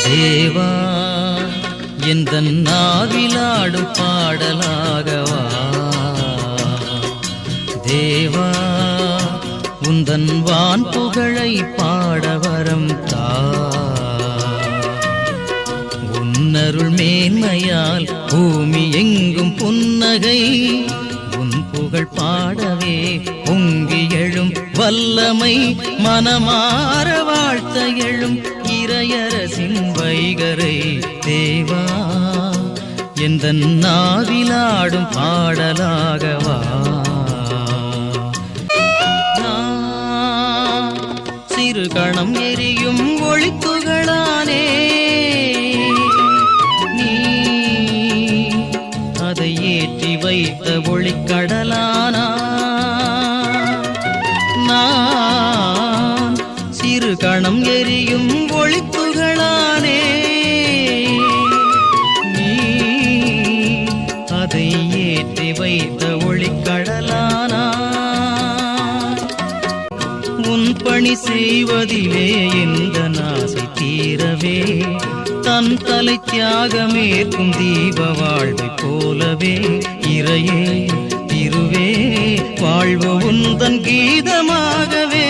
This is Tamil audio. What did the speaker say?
தேவா எந்தன் நாவிலாடும் பாடலாகவா தேவா உந்தன் வான் புகழை பாடவரம் தா உன்னருள் மேன்மையால் பூமி எங்கும் புன்னகை உன் புகழ் பாடவே பொங்கி எழும் வல்லமை மனமாற வாழ்த்த எழும் இறையரசின் வைகரை தேவா எந்தன் நாவிலாடும் பாடலாகவா சிறு கணம் எரியும் ஒளித்துகளானே நீ அதை ஏற்றி வைத்த ஒளிக்கடலானா நான் சிறு கணம் எரியும் ஒளித்துகளானே நீ அதை ஏற்றி வைத்த ஒளிக்கடலானா உன் பணி செய்வதிலே எந்த நாசை தீரவே தன் தலை தியாகமேற்கும் தீப வாழ்வை போலவே இறையே திருவே வாழ்வு உந்தன் கீதமாகவே